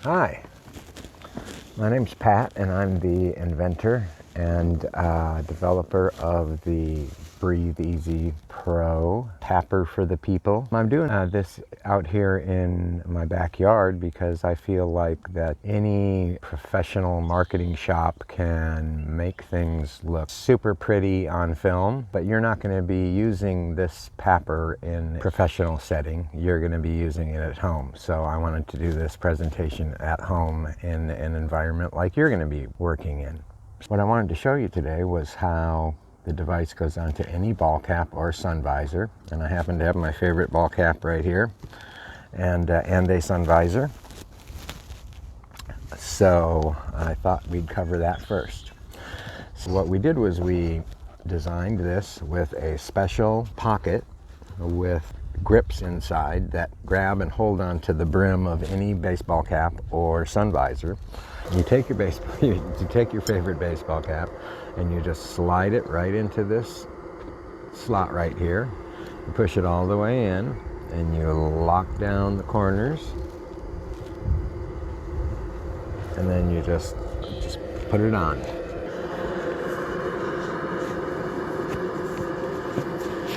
Hi, my name's Pat and I'm the inventor and developer of the Breathe Easy Pro PAPR for the people. I'm doing this out here in my backyard because I feel like that any professional marketing shop can make things look super pretty on film, but you're not going to be using this PAPR in a professional setting. You're going to be using it at home. So I wanted to do this presentation at home in an environment like you're going to be working in. What I wanted to show you today was how the device goes onto any ball cap or sun visor, and I happen to have my favorite ball cap right here and a sun visor. So I thought we'd cover that first. So what we did was we designed this with a special pocket with grips inside that grab and hold on to the brim of any baseball cap or sun visor. You take your favorite baseball cap and you just slide it right into this slot right here. You push it all the way in and you lock down the corners, and then you just put it on.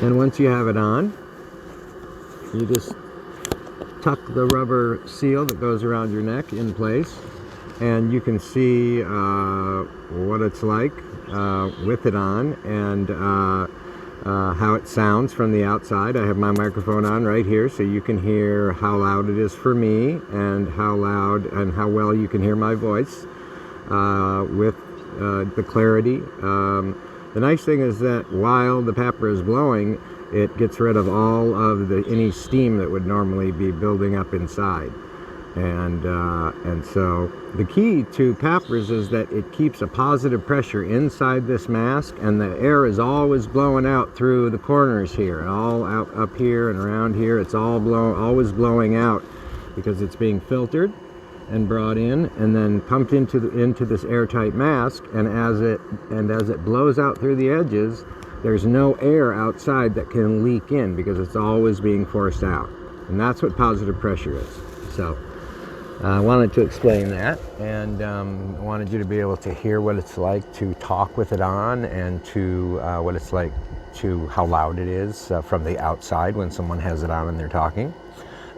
And once you have it on, you just tuck the rubber seal that goes around your neck in place, and you can see what it's like with it on, and how it sounds from the outside. I have my microphone on right here so you can hear how loud it is for me and how loud and how well you can hear my voice with the clarity. The nice thing is that while the PAPR is blowing, it gets rid of all of any steam that would normally be building up inside. And so the key to PAPRs is that it keeps a positive pressure inside this mask, and the air is always blowing out through the corners here, all out up here and around here. It's always blowing out because it's being filtered and brought in and then pumped into this airtight mask. And as it blows out through the edges, there's no air outside that can leak in because it's always being forced out. And that's what positive pressure is. So I wanted to explain that, and wanted you to be able to hear what it's like to talk with it on, and to what it's like to how loud it is from the outside when someone has it on and they're talking.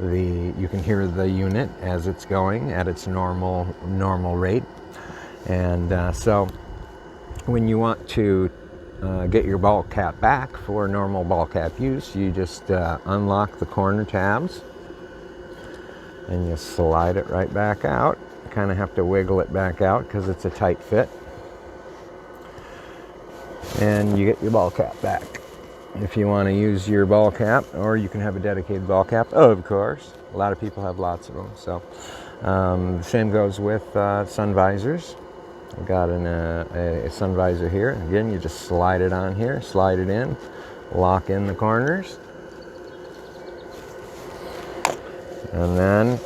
You can hear the unit as it's going at its normal rate, and so when you want to get your ball cap back for normal ball cap use, you just unlock the corner tabs and you slide it right back out. You kind of have to wiggle it back out because it's a tight fit, and you get your ball cap back. If you want to use your ball cap, or you can have a dedicated ball cap, of course. A lot of people have lots of them. So the same goes with sun visors. I've got a sun visor here. Again, you just slide it on here, slide it in, lock in the corners, and then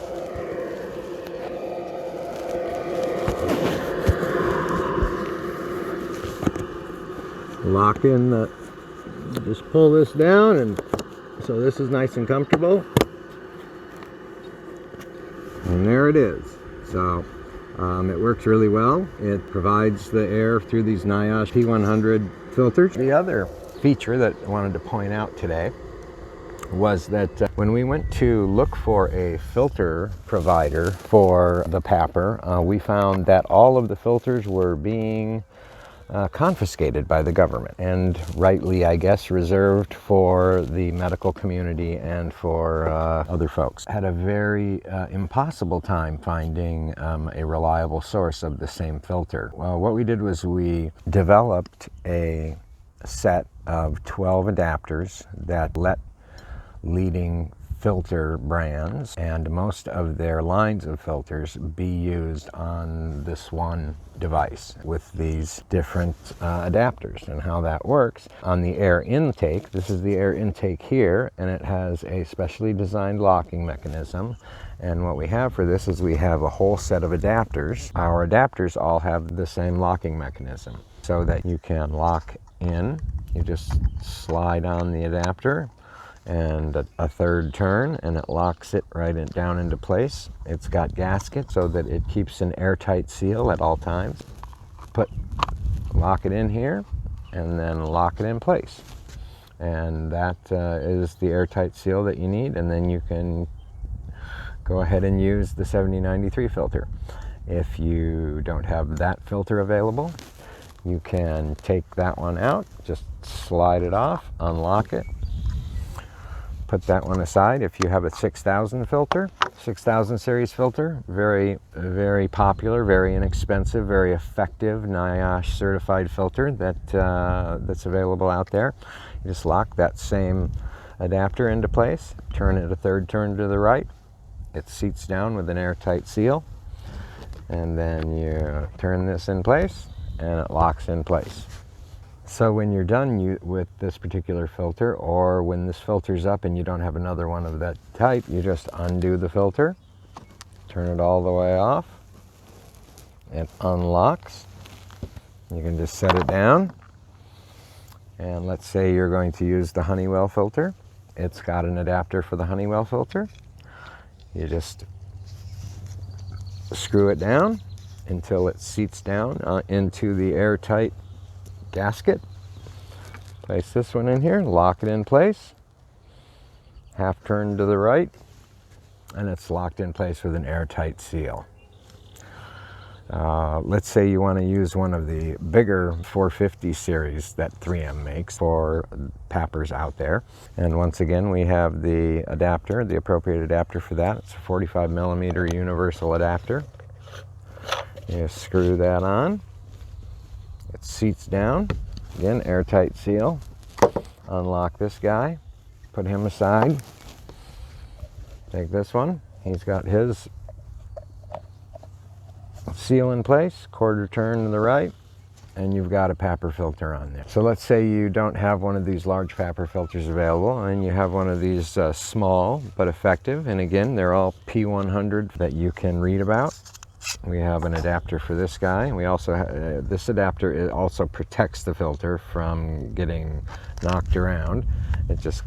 lock in just pull this down, and so this is nice and comfortable, and there it is. So it works really well. It provides the air through these NIOSH P100 filters. The other feature that I wanted to point out today was that when we went to look for a filter provider for the PAPR, we found that all of the filters were being confiscated by the government, and rightly, I guess, reserved for the medical community and for other folks. Had a very impossible time finding a reliable source of the same filter. Well, what we did was we developed a set of 12 adapters that let leading filter brands and most of their lines of filters be used on this one device with these different adapters. And how that works: on the air intake, this is the air intake here, and it has a specially designed locking mechanism. And what we have for this is we have a whole set of adapters. Our adapters all have the same locking mechanism so that you can lock in. You just slide on the adapter and a third turn, and it locks it right down into place. It's got gaskets so that it keeps an airtight seal at all times. Lock it in here, and then lock it in place. And that is the airtight seal that you need, and then you can go ahead and use the 7093 filter. If you don't have that filter available, you can take that one out, just slide it off, unlock it, put that one aside. If you have a 6000 filter, 6000 series filter, very, very popular, very inexpensive, very effective NIOSH certified filter that's available out there. You just lock that same adapter into place, turn it a third turn to the right, it seats down with an airtight seal, and then you turn this in place and it locks in place. So when you're done with this particular filter, or when this filter's up and you don't have another one of that type, you just undo the filter, turn it all the way off, it unlocks. You can just set it down, and let's say you're going to use the Honeywell filter. It's got an adapter for the Honeywell filter. You just screw it down until it seats down into the airtight gasket. Place this one in here, lock it in place, half turn to the right, and it's locked in place with an airtight seal. Let's say you want to use one of the bigger 450 series that 3M makes for PAPRs out there. And once again, we have the adapter, the appropriate adapter for that. It's a 45 millimeter universal adapter. You screw that on. It seats down. Again, airtight seal. Unlock this guy. Put him aside. Take this one. He's got his seal in place, quarter turn to the right, and you've got a PAPR filter on there. So let's say you don't have one of these large PAPR filters available, and you have one of these small but effective, and again, they're all P100 that you can read about. We have an adapter for this guy. We also have, this adapter also protects the filter from getting knocked around. It just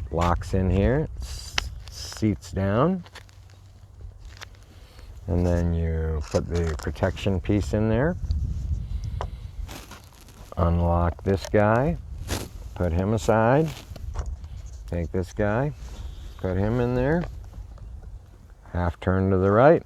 locks in here, seats down, and then you put the protection piece in there, unlock this guy, put him aside, take this guy, put him in there, half turn to the right,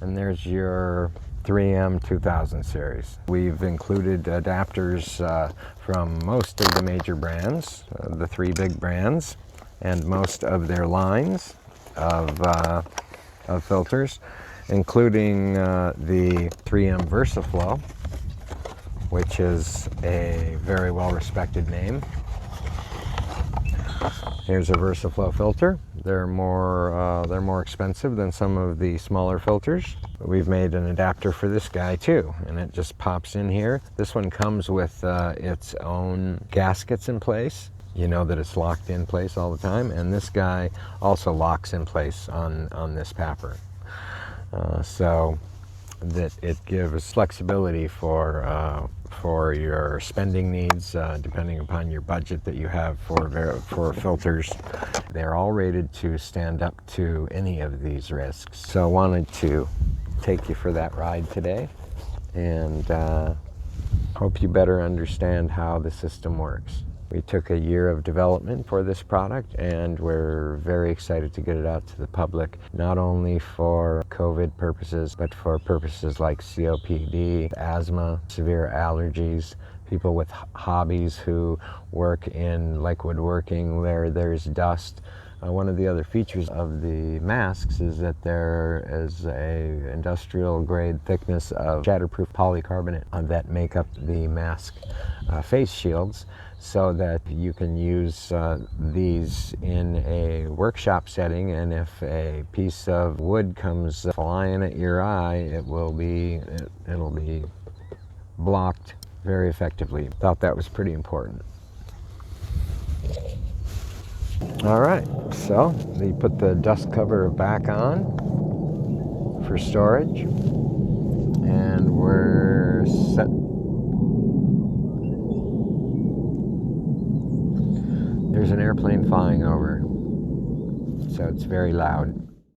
and there's your 3M 2000 series. We've included adapters from most of the major brands, the three big brands, and most of their lines of filters, including the 3M VersaFlow, which is a very well-respected name. Here's a VersaFlow filter. They're more expensive than some of the smaller filters. We've made an adapter for this guy too, and it just pops in here. This one comes with its own gaskets in place. You know that it's locked in place all the time, and this guy also locks in place on this PAPR. So that it gives flexibility for your spending needs, depending upon your budget that you have for filters. They're all rated to stand up to any of these risks. So I wanted to take you for that ride today, and hope you better understand how the system works. We took a year of development for this product, and we're very excited to get it out to the public, not only for COVID purposes, but for purposes like COPD, asthma, severe allergies, people with hobbies who work in like woodworking where there's dust. One of the other features of the masks is that there is a industrial grade thickness of shatterproof polycarbonate that make up the mask face shields, so that you can use these in a workshop setting, and if a piece of wood comes flying at your eye, it'll be blocked very effectively. Thought that was pretty important. All right, so you put the dust cover back on for storage, and we're set. There's an airplane flying over, so it's very loud.